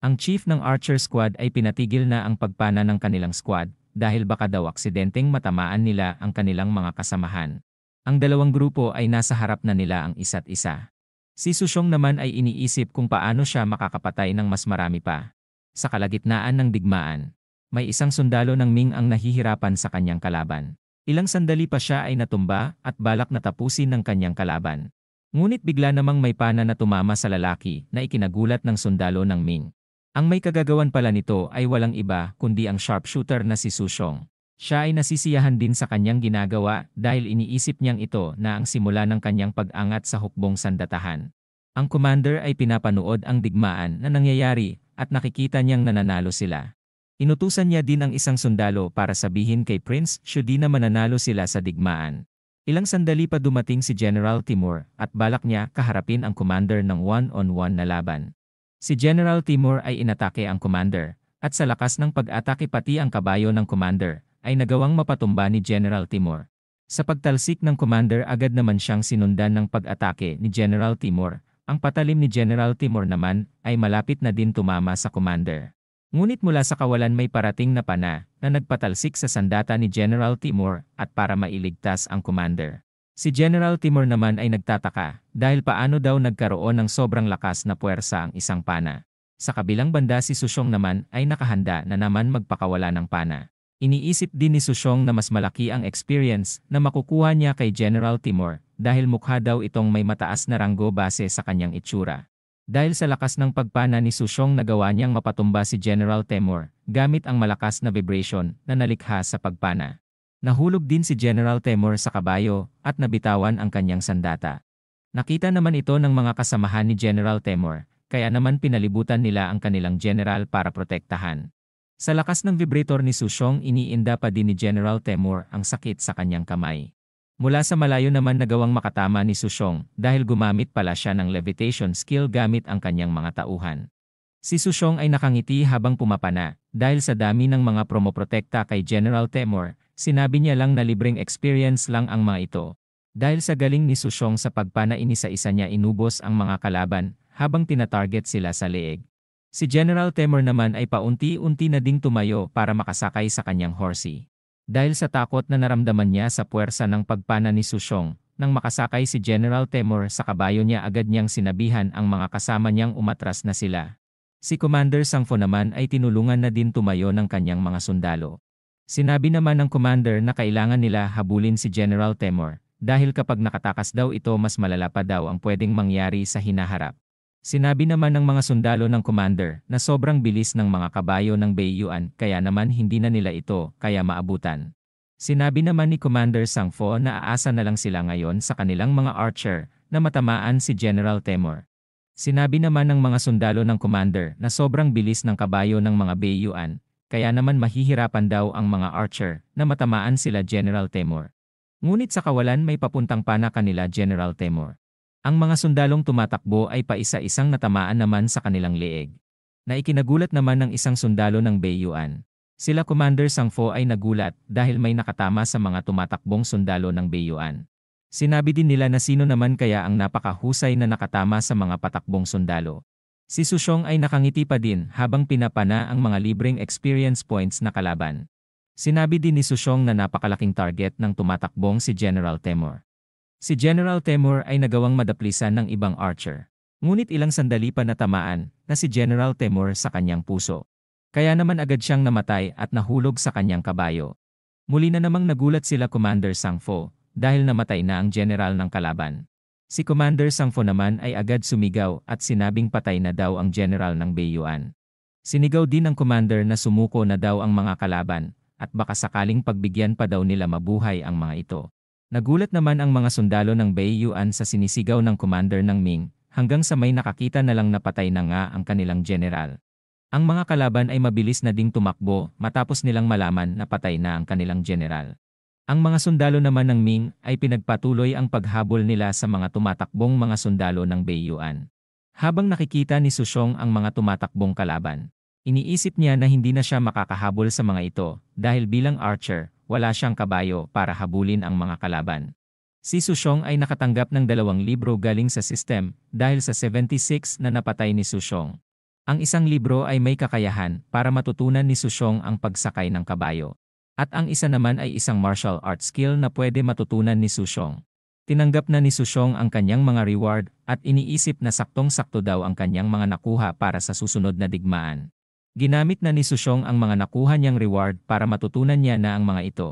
Ang chief ng archer squad ay pinatigil na ang pagpana ng kanilang squad dahil baka daw aksidenteng matamaan nila ang kanilang mga kasamahan. Ang dalawang grupo ay nasa harap na nila ang isa't isa. Si Sushong naman ay iniisip kung paano siya makakapatay ng mas marami pa. Sa kalagitnaan ng digmaan, may isang sundalo ng Ming ang nahihirapan sa kanyang kalaban. Ilang sandali pa siya ay natumba at balak na tapusin ng kanyang kalaban. Ngunit bigla namang may pana na tumama sa lalaki na ikinagulat ng sundalo ng Ming. Ang may kagagawan pala nito ay walang iba kundi ang sharpshooter na si Sushong. Siya ay nasisiyahan din sa kanyang ginagawa dahil iniisip niyang ito na ang simula ng kanyang pag-angat sa hukbong sandatahan. Ang commander ay pinapanood ang digmaan na nangyayari at nakikita niyang nananalo sila. Inutusan niya din ang isang sundalo para sabihin kay Prince Shudi na mananalo sila sa digmaan. Ilang sandali pa dumating si General Timur at balak niya kaharapin ang commander ng one-on-one na laban. Si General Timur ay inatake ang commander at sa lakas ng pag-atake pati ang kabayo ng commander ay nagawang mapatumba ni General Timur. Sa pagtalsik ng commander agad naman siyang sinundan ng pag-atake ni General Timur. Ang patalim ni General Timur naman ay malapit na din tumama sa commander. Ngunit mula sa kawalan may parating na pana na nagpatalsik sa sandata ni General Timur at para mailigtas ang commander. Si General Timur naman ay nagtataka dahil paano daw nagkaroon ng sobrang lakas na puwersa ang isang pana. Sa kabilang banda si Sushong naman ay nakahanda na naman magpakawala ng pana. Iniisip din ni Sushong na mas malaki ang experience na makukuha niya kay General Timur dahil mukha daw itong may mataas na ranggo base sa kanyang itsura. Dahil sa lakas ng pagpana ni Sushong nagawa niyang mapatumba si General Timur gamit ang malakas na vibration na nalikha sa pagpana. Nahulog din si General Timur sa kabayo at nabitawan ang kanyang sandata. Nakita naman ito ng mga kasamahan ni General Timur, kaya naman pinalibutan nila ang kanilang general para protektahan. Sa lakas ng vibrator ni Sushong iniinda pa din ni General Timur ang sakit sa kanyang kamay. Mula sa malayo naman nagawang makatama ni Sushong dahil gumamit pala siya ng levitation skill gamit ang kanyang mga tauhan. Si Sushong ay nakangiti habang pumapana dahil sa dami ng mga promoprotekta kay General Timur, sinabi niya lang na libreng experience lang ang mga ito. Dahil sa galing ni Sushong sa pagpana inisa-isa niya inubos ang mga kalaban habang tinatarget sila sa leeg. Si General Timur naman ay paunti-unti na ding tumayo para makasakay sa kanyang horsey. Dahil sa takot na naramdaman niya sa puwersa ng pagpana ni Sushong, nang makasakay si General Timur sa kabayo niya agad niyang sinabihan ang mga kasama niyang umatras na sila. Si Commander Sangfo naman ay tinulungan na din tumayo ng kanyang mga sundalo. Sinabi naman ng commander na kailangan nila habulin si General Timur, dahil kapag nakatakas daw ito mas malala pa daw ang pwedeng mangyari sa hinaharap. Sinabi naman ng mga sundalo ng commander na sobrang bilis ng mga kabayo ng Beiyuan kaya naman hindi na nila ito kaya maabutan. Sinabi naman ni Commander Sangfo na aasa na lang sila ngayon sa kanilang mga archer na matamaan si General Temor. Sinabi naman ng mga sundalo ng commander na sobrang bilis ng kabayo ng mga Beiyuan, kaya naman mahihirapan daw ang mga archer na matamaan sila General Temor. Ngunit sa kawalan may papuntang pana kanila General Temor. Ang mga sundalong tumatakbo ay paisa-isang natamaan naman sa kanilang leeg. Na ikinagulat naman ng isang sundalo ng Beiyuan. Sila Commander Sangfo ay nagulat dahil may nakatama sa mga tumatakbong sundalo ng Beiyuan. Sinabi din nila na sino naman kaya ang napakahusay na nakatama sa mga patakbong sundalo. Si Sushong ay nakangiti pa din habang pinapana ang mga libreng experience points na kalaban. Sinabi din ni Sushong na napakalaking target ng tumatakbong si General Temor. Si General Temor ay nagawang madaplisan ng ibang archer. Ngunit ilang sandali pa natamaan na si General Temor sa kanyang puso. Kaya naman agad siyang namatay at nahulog sa kanyang kabayo. Muli na namang nagulat sila Commander Sangfo dahil namatay na ang general ng kalaban. Si Commander Sangfo naman ay agad sumigaw at sinabing patay na daw ang general ng Beiyuan. Sinigaw din ng commander na sumuko na daw ang mga kalaban at baka sakaling pagbigyan pa daw nila mabuhay ang mga ito. Nagulat naman ang mga sundalo ng Beiyuan sa sinisigaw ng commander ng Ming hanggang sa may nakakita na lang na patay na nga ang kanilang general. Ang mga kalaban ay mabilis na ding tumakbo matapos nilang malaman na patay na ang kanilang general. Ang mga sundalo naman ng Ming ay pinagpatuloy ang paghabol nila sa mga tumatakbong mga sundalo ng Beiyuan. Habang nakikita ni Sushong ang mga tumatakbong kalaban, iniisip niya na hindi na siya makakahabol sa mga ito dahil bilang archer, wala siyang kabayo para habulin ang mga kalaban. Si Sushong ay nakatanggap ng 2 libro galing sa system dahil sa 76 na napatay ni Sushong. Ang isang libro ay may kakayahan para matutunan ni Sushong ang pagsakay ng kabayo. At ang isa naman ay isang martial arts skill na pwede matutunan ni Sushong. Tinanggap na ni Sushong ang kanyang mga reward at iniisip na saktong-sakto daw ang kanyang mga nakuha para sa susunod na digmaan. Ginamit na ni Sushong ang mga nakuha niyang reward para matutunan niya na ang mga ito.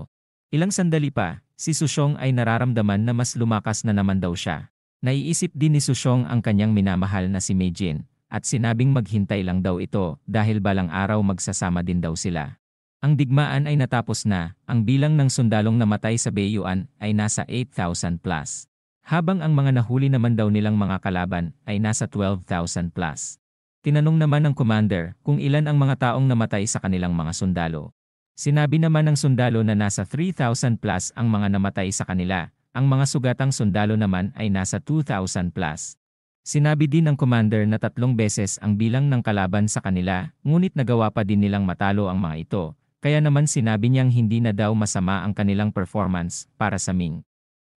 Ilang sandali pa, si Sushong ay nararamdaman na mas lumakas na naman daw siya. Naiisip din ni Sushong ang kanyang minamahal na si Meijin at sinabing maghintay lang daw ito dahil balang araw magsasama din daw sila. Ang digmaan ay natapos na, ang bilang ng sundalong namatay sa Beiyuan ay nasa 8,000 plus. Habang ang mga nahuli naman daw nilang mga kalaban ay nasa 12,000 plus. Tinanong naman ng commander kung ilan ang mga taong namatay sa kanilang mga sundalo. Sinabi naman ng sundalo na nasa 3,000 plus ang mga namatay sa kanila, ang mga sugatang sundalo naman ay nasa 2,000 plus. Sinabi din ng commander na 3 beses ang bilang ng kalaban sa kanila, ngunit nagawa pa din nilang matalo ang mga ito. Kaya naman sinabi niyang hindi na daw masama ang kanilang performance para sa Ming.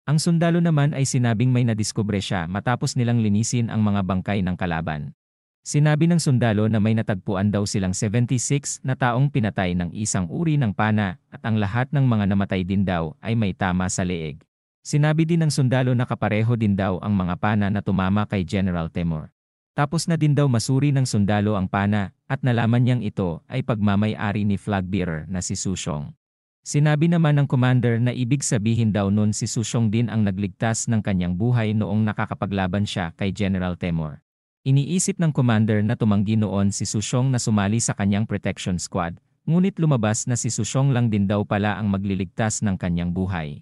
Ang sundalo naman ay sinabing may nadiskubre siya matapos nilang linisin ang mga bangkay ng kalaban. Sinabi ng sundalo na may natagpuan daw silang 76 na taong pinatay ng isang uri ng pana at ang lahat ng mga namatay din daw ay may tama sa leeg. Sinabi din ng sundalo na kapareho din daw ang mga pana na tumama kay General Temor. Tapos na din daw masuri ng sundalo ang pana at nalaman niyang ito ay pagmamay-ari ni flag bearer na si Sushong. Sinabi naman ng commander na ibig sabihin daw nun si Sushong din ang nagligtas ng kanyang buhay noong nakakapaglaban siya kay General Temor. Iniisip ng commander na tumanggi noon si Sushong na sumali sa kanyang protection squad, ngunit lumabas na si Sushong lang din daw pala ang magliligtas ng kanyang buhay.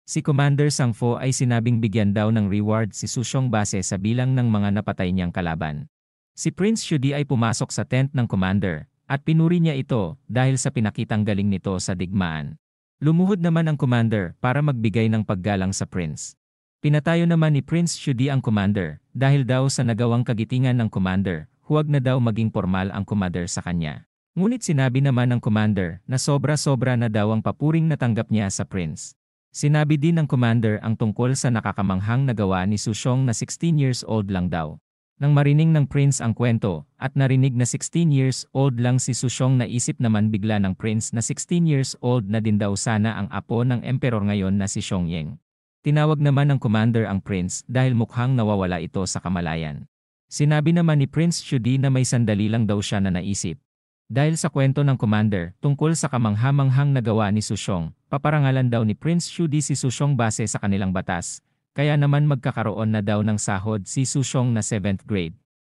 Si Commander Sangfo ay sinabing bigyan daw ng reward si Sushong base sa bilang ng mga napatay niyang kalaban. Si Prince Shudi ay pumasok sa tent ng commander at pinuri niya ito dahil sa pinakitang galing nito sa digmaan. Lumuhod naman ang commander para magbigay ng paggalang sa prince. Pinatayo naman ni Prince Shudi ang commander dahil daw sa nagawang kagitingan ng commander, huwag na daw maging formal ang commander sa kanya. Ngunit sinabi naman ng commander na sobra-sobra na daw ang papuring natanggap niya sa prince. Sinabi din ng commander ang tungkol sa nakakamanghang nagawa ni Sushong na 16 years old lang daw. Nang marinig ng prince ang kwento at narinig na 16 years old lang si Sushong, naisip naman bigla ng prince na 16 years old na din daw sana ang apo ng emperor ngayon na si Xiongyang. Tinawag naman ng commander ang prince dahil mukhang nawawala ito sa kamalayan. Sinabi naman ni Prince Shudi na may sandali lang daw siya na naisip. Dahil sa kwento ng commander tungkol sa kamanghamanghang nagawa ni Sushong, paparangalan daw ni Prince Shudi si Sushong base sa kanilang batas, kaya naman magkakaroon na daw ng sahod si Sushong na 7th grade.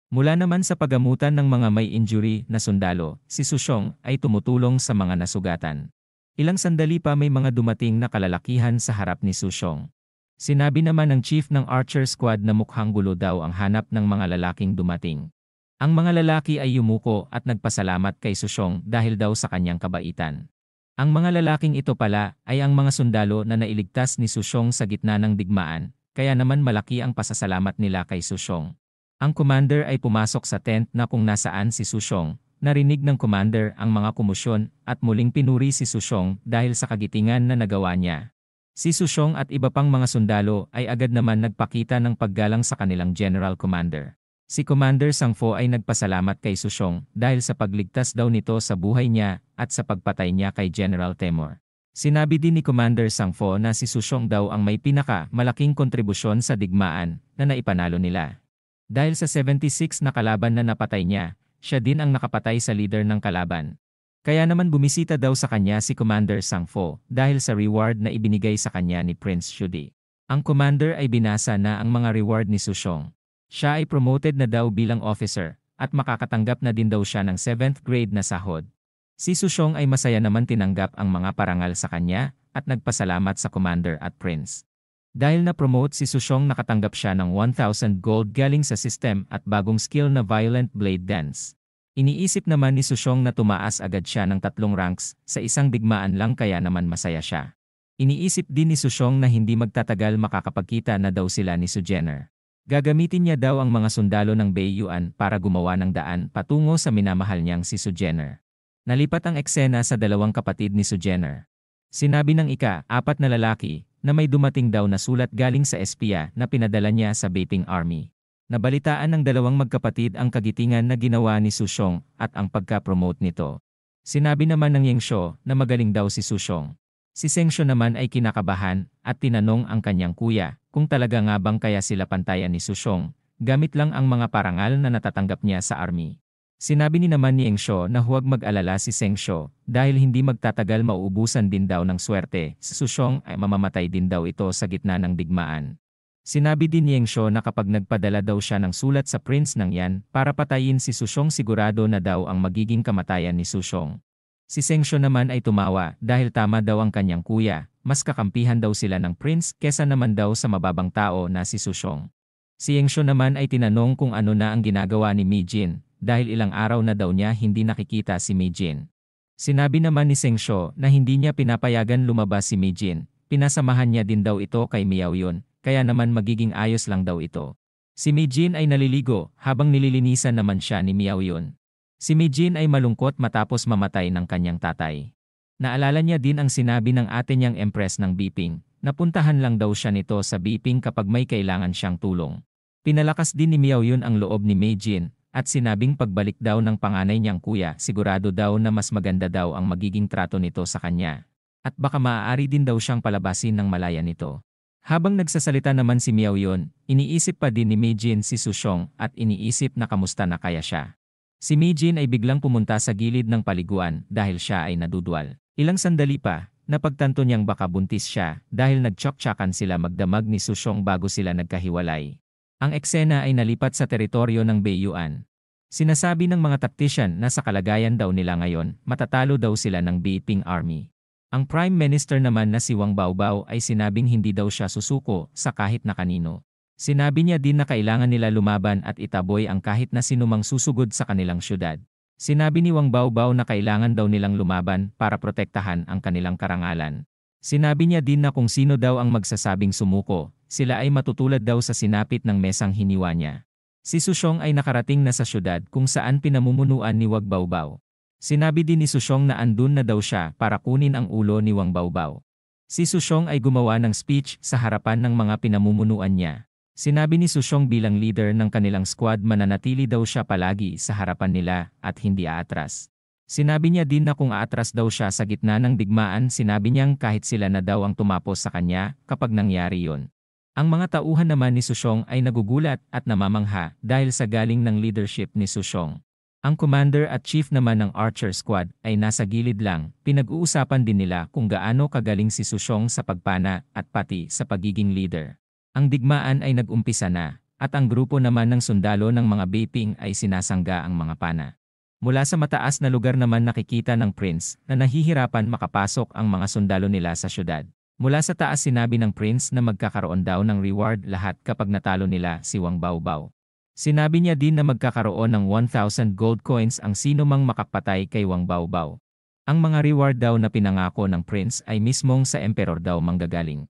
Mula naman sa pagamutan ng mga may injury na sundalo, si Sushong ay tumutulong sa mga nasugatan. Ilang sandali pa may mga dumating na kalalakihan sa harap ni Sushong. Sinabi naman ng chief ng Archer Squad na mukhang gulo daw ang hanap ng mga lalaking dumating. Ang mga lalaki ay yumuko at nagpasalamat kay Susyong dahil daw sa kanyang kabaitan. Ang mga lalaking ito pala ay ang mga sundalo na nailigtas ni Susyong sa gitna ng digmaan, kaya naman malaki ang pasasalamat nila kay Susyong. Ang commander ay pumasok sa tent na kung nasaan si Susyong. Narinig ng commander ang mga kumusyon at muling pinuri si Susyong dahil sa kagitingan na nagawa niya. Si Susyong at iba pang mga sundalo ay agad naman nagpakita ng paggalang sa kanilang general commander. Si Commander Sangfo ay nagpasalamat kay Susyong dahil sa pagligtas daw nito sa buhay niya at sa pagpatay niya kay General Temor. Sinabi din ni Commander Sangfo na si Susyong daw ang may pinaka-malaking kontribusyon sa digmaan na naipanalo nila. Dahil sa 76 na kalaban na napatay niya, siya din ang nakapatay sa leader ng kalaban. Kaya naman bumisita daw sa kanya si Commander Sangfo dahil sa reward na ibinigay sa kanya ni Prince Shudi. Ang commander ay binasa na ang mga reward ni Susyong. Siya ay promoted na daw bilang officer at makakatanggap na din daw siya ng 7th grade na sahod. Si Susyong ay masaya naman tinanggap ang mga parangal sa kanya at nagpasalamat sa commander at prince. Dahil na-promote si Susyong nakatanggap siya ng 1,000 gold galing sa system at bagong skill na violent blade dance. Iniisip naman ni Susyong na tumaas agad siya ng 3 ranks sa isang digmaan lang kaya naman masaya siya. Iniisip din ni Susyong na hindi magtatagal makakapagkita na daw sila ni Sujener. Gagamitin niya daw ang mga sundalo ng Beiyuan para gumawa ng daan patungo sa minamahal niyang si Sujener. Nalipat ang eksena sa dalawang kapatid ni Sujener. Sinabi ng ika-4 na lalaki na may dumating daw na sulat galing sa espiya na pinadala niya sa Beiping Army. Nabalitaan ng dalawang magkapatid ang kagitingan na ginawa ni Susyong at ang pagka-promote nito. Sinabi naman ng Yengsho na magaling daw si Susyong. Si Sengsho naman ay kinakabahan at tinanong ang kanyang kuya kung talaga nga bang kaya sila pantayan ni Susyong, gamit lang ang mga parangal na natatanggap niya sa army. Sinabi ni naman ni Yengsho na huwag mag-alala si Sengsho dahil hindi magtatagal mauubusan din daw ng swerte, si Susyong ay mamamatay din daw ito sa gitna ng digmaan. Sinabi din ni Yengsho na kapag nagpadala daw siya ng sulat sa prince ng yan para patayin si Susyong sigurado na daw ang magiging kamatayan ni Susyong. Si Sengsho naman ay tumawa dahil tama daw ang kanyang kuya, mas kakampihan daw sila ng prince kesa naman daw sa mababang tao na si Susyong. Si Yengsho naman ay tinanong kung ano na ang ginagawa ni Mijin dahil ilang araw na daw niya hindi nakikita si Mijin. Sinabi naman ni Sengsho na hindi niya pinapayagan lumabas si Mijin, pinasamahan niya din daw ito kay Miaoyun, kaya naman magiging ayos lang daw ito. Si Mijin ay naliligo habang nililinisan naman siya ni Miaoyun. Si Mijin ay malungkot matapos mamatay ng kanyang tatay. Naalala niya din ang sinabi ng ate niyang empress ng Beiping, na puntahan lang daw siya nito sa Beiping kapag may kailangan siyang tulong. Pinalakas din ni Miaoyun ang loob ni Mijin, at sinabing pagbalik daw ng panganay niyang kuya sigurado daw na mas maganda daw ang magiging trato nito sa kanya. At baka maaari din daw siyang palabasin ng malaya nito. Habang nagsasalita naman si Miaoyun, iniisip pa din ni Mijin si Susyong at iniisip na kamusta na kaya siya. Si Mijin ay biglang pumunta sa gilid ng paliguan dahil siya ay nadudwal. Ilang sandali pa, napagtanto niyang baka buntis siya dahil nagtsak-tsakan sila magdamag ni Susyong bago sila nagkahiwalay. Ang eksena ay nalipat sa teritoryo ng Beiyuan. Sinasabi ng mga tactician na sa kalagayan daw nila ngayon, matatalo daw sila ng Beiping Army. Ang Prime Minister naman na si Wang Baobao ay sinabing hindi daw siya susuko sa kahit na kanino. Sinabi niya din na kailangan nila lumaban at itaboy ang kahit na sinumang susugod sa kanilang syudad. Sinabi ni Wang Baobao na kailangan daw nilang lumaban para protektahan ang kanilang karangalan. Sinabi niya din na kung sino daw ang magsasabing sumuko, sila ay matutulad daw sa sinapit ng mesang hiniwa niya. Si Susyong ay nakarating na sa syudad kung saan pinamumunuan ni Wang Baobao. Sinabi din ni Susyong na andun na daw siya para kunin ang ulo ni Wang Baobao. Si Susyong ay gumawa ng speech sa harapan ng mga pinamumunuan niya. Sinabi ni Susyong bilang leader ng kanilang squad mananatili daw siya palagi sa harapan nila at hindi aatras. Sinabi niya din na kung aatras daw siya sa gitna ng digmaan sinabi niyang kahit sila na daw ang tumapos sa kanya kapag nangyari yon. Ang mga tauhan naman ni Susyong ay nagugulat at namamangha dahil sa galing ng leadership ni Susyong. Ang commander at chief naman ng Archer Squad ay nasa gilid lang, pinag-uusapan din nila kung gaano kagaling si Susyong sa pagpana at pati sa pagiging leader. Ang digmaan ay nag-umpisa na, at ang grupo naman ng sundalo ng mga Beiping ay sinasangga ang mga pana. Mula sa mataas na lugar naman nakikita ng prince na nahihirapan makapasok ang mga sundalo nila sa syudad. Mula sa taas sinabi ng prince na magkakaroon daw ng reward lahat kapag natalo nila si Wang Baobao. Sinabi niya din na magkakaroon ng 1,000 gold coins ang sino mang makapatay kay Wang Baobao. Ang mga reward daw na pinangako ng prince ay mismong sa emperor daw manggagaling.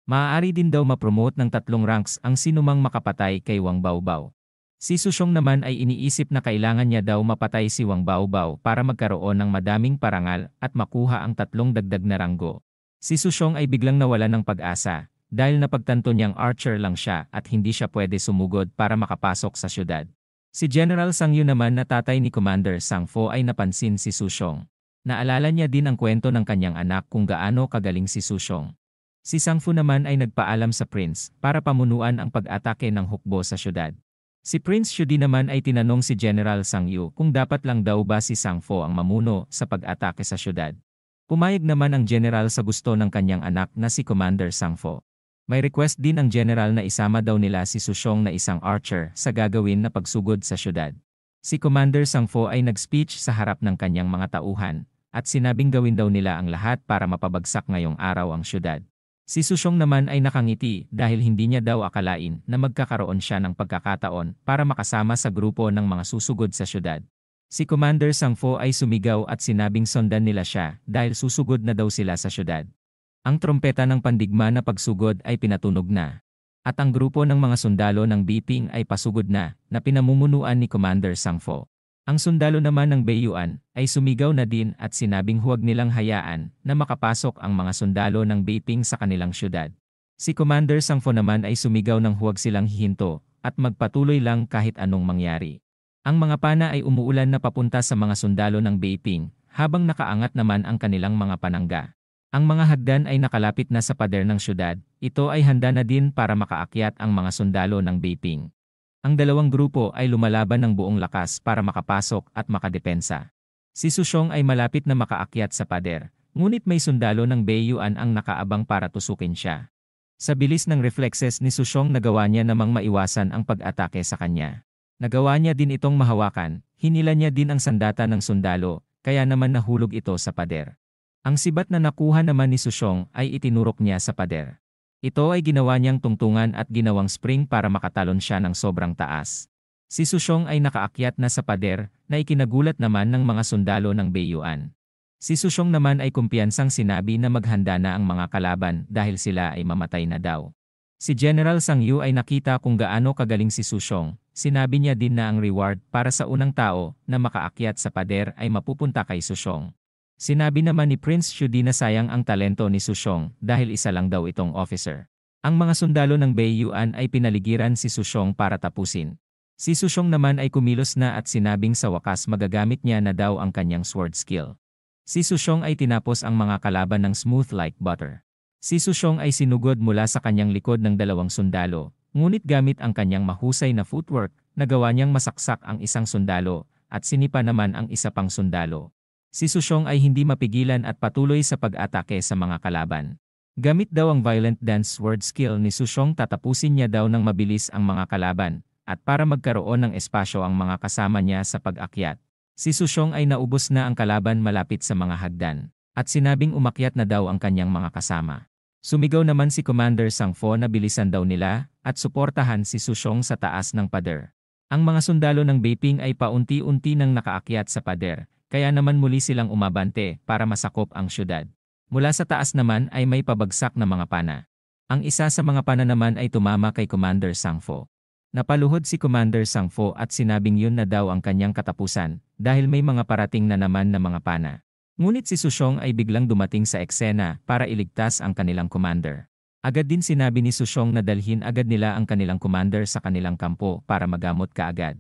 Maaari din daw ma-promote ng 3 ranks ang sino mang makapatay kay Wang Baobao. Si Sushong naman ay iniisip na kailangan niya daw mapatay si Wang Baobao para magkaroon ng madaming parangal at makuha ang 3 dagdag na ranggo. Si Sushong ay biglang nawala ng pag-asa dahil napagtanto niyang archer lang siya at hindi siya pwede sumugod para makapasok sa syudad. Si General Sang Yu naman na tatay ni Commander Sang Fo ay napansin si Sushong. Naalala niya din ang kwento ng kanyang anak kung gaano kagaling si Sushong. Si Sang Fu naman ay nagpaalam sa prince para pamunuan ang pag-atake ng hukbo sa syudad. Si Prince Shudi naman ay tinanong si General Sang Yu kung dapat lang daw ba si Sang Fo ang mamuno sa pag-atake sa syudad. Pumayag naman ang general sa gusto ng kanyang anak na si Commander Sang Fo. May request din ang general na isama daw nila si Sushong na isang archer sa gagawin na pagsugod sa syudad. Si Commander Sang Fo ay nag-speech sa harap ng kanyang mga tauhan at sinabing gawin daw nila ang lahat para mapabagsak ngayong araw ang syudad. Si Sushong naman ay nakangiti dahil hindi niya daw akalain na magkakaroon siya ng pagkakataon para makasama sa grupo ng mga susugod sa syudad. Si Commander Sang Fo ay sumigaw at sinabing sundan nila siya dahil susugod na daw sila sa syudad. Ang trompeta ng pandigma na pagsugod ay pinatunog na. At ang grupo ng mga sundalo ng Beiping ay pasugod na pinamumunuan ni Commander Sang Fo. Ang sundalo naman ng Beiyuan ay sumigaw na din at sinabing huwag nilang hayaan na makapasok ang mga sundalo ng Beiping sa kanilang syudad. Si Commander Sang Fo naman ay sumigaw ng huwag silang hihinto at magpatuloy lang kahit anong mangyari. Ang mga pana ay umuulan na papunta sa mga sundalo ng Beiping habang nakaangat naman ang kanilang mga panangga. Ang mga hagdan ay nakalapit na sa pader ng syudad, ito ay handa na din para makaakyat ang mga sundalo ng Beiping. Ang dalawang grupo ay lumalaban ng buong lakas para makapasok at makadepensa. Si Sushong ay malapit na makaakyat sa pader, ngunit may sundalo ng Beiyuan ang nakaabang para tusukin siya. Sa bilis ng reflexes ni Sushong nagawa niya namang maiwasan ang pag-atake sa kanya. Nagawa niya din itong mahawakan, hinila niya din ang sandata ng sundalo, kaya naman nahulog ito sa pader. Ang sibat na nakuha naman ni Sushong ay itinurok niya sa pader. Ito ay ginawa niyang tungtungan at ginawang spring para makatalon siya ng sobrang taas. Si Sushong ay nakaakyat na sa pader na ikinagulat naman ng mga sundalo ng Beiyuan. Si Sushong naman ay kumpiyansang sinabi na maghanda na ang mga kalaban dahil sila ay mamatay na daw. Si General Sang Yu ay nakita kung gaano kagaling si Sushong. Sinabi niya din na ang reward para sa unang tao na makaakyat sa pader ay mapupunta kay Sushong. Sinabi naman ni Prince Shudi na sayang ang talento ni Sushong dahil isa lang daw itong officer. Ang mga sundalo ng Beiyuan ay pinaligiran si Sushong para tapusin. Si Sushong naman ay kumilos na at sinabing sa wakas magagamit niya na daw ang kanyang sword skill. Si Sushong ay tinapos ang mga kalaban ng smooth like butter. Si Sushong ay sinugod mula sa kanyang likod ng dalawang sundalo, ngunit gamit ang kanyang mahusay na footwork, nagawa niyang masaksak ang isang sundalo at sinipa naman ang isa pang sundalo. Si Sushong ay hindi mapigilan at patuloy sa pag-atake sa mga kalaban. Gamit daw ang violent dance sword skill ni Sushong tatapusin niya daw ng mabilis ang mga kalaban, at para magkaroon ng espasyo ang mga kasama niya sa pag-akyat. Si Sushong ay naubos na ang kalaban malapit sa mga hagdan, at sinabing umakyat na daw ang kanyang mga kasama. Sumigaw naman si Commander Sang Fo na bilisan daw nila, at suportahan si Sushong sa taas ng pader. Ang mga sundalo ng Beiping ay paunti-unti nang nakaakyat sa pader, kaya naman muli silang umabante para masakop ang syudad. Mula sa taas naman ay may pabagsak na mga pana. Ang isa sa mga pana naman ay tumama kay Commander Sang Fo. Napaluhod si Commander Sang Fo at sinabing yun na daw ang kanyang katapusan dahil may mga parating na naman na mga pana. Ngunit si Sushong ay biglang dumating sa eksena para iligtas ang kanilang commander. Agad din sinabi ni Sushong na dalhin agad nila ang kanilang commander sa kanilang kampo para magamot kaagad.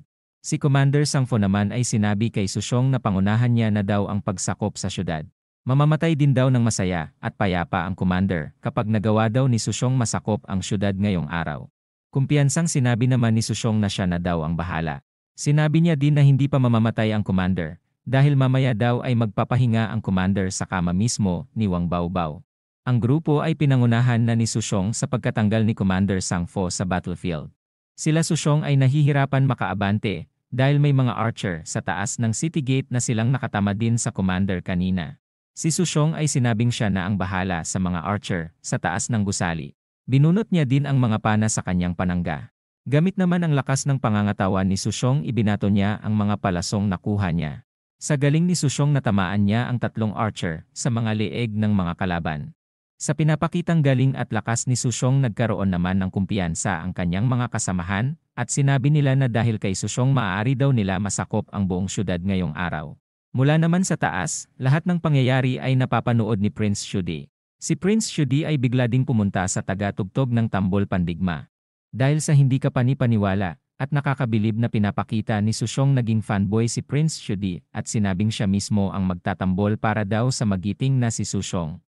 Si Commander Sang Fo naman ay sinabi kay Sushong na pangunahan niya na daw ang pagsakop sa syudad. Mamamatay din daw ng masaya at payapa ang commander kapag nagawa daw ni Sushong masakop ang syudad ngayong araw. Kumpiyansang sinabi naman ni Sushong na siya na daw ang bahala. Sinabi niya din na hindi pa mamamatay ang commander dahil mamaya daw ay magpapahinga ang commander sa kama mismo ni Wang Baobao. Ang grupo ay pinangunahan na ni Sushong sa pagkatanggal ni Commander Sang Fo sa battlefield. Sila Sushong ay nahihirapan makaabante dahil may mga archer sa taas ng city gate na silang nakatama din sa commander kanina. Si Sushong ay sinabing siya na ang bahala sa mga archer sa taas ng gusali. Binunot niya din ang mga pana sa kanyang panangga. Gamit naman ang lakas ng pangangatawan ni Sushong, ibinato niya ang mga palasong nakuha niya. Sa galing ni Sushong, natamaan niya ang 3 archer sa mga leeg ng mga kalaban. Sa pinapakitang galing at lakas ni Sushong, nagkaroon naman ng kumpiyansa ang kanyang mga kasamahan, at sinabi nila na dahil kay Sushong maaari daw nila masakop ang buong syudad ngayong araw. Mula naman sa taas, lahat ng pangyayari ay napapanood ni Prince Shudi. Si Prince Shudi ay bigla ding pumunta sa taga-tugtog ng tambol pandigma. Dahil sa hindi kapani-paniwala at nakakabilib na pinapakita ni Sushong, naging fanboy si Prince Shudi at sinabing siya mismo ang magtatambol para daw sa magiting na si Sushong.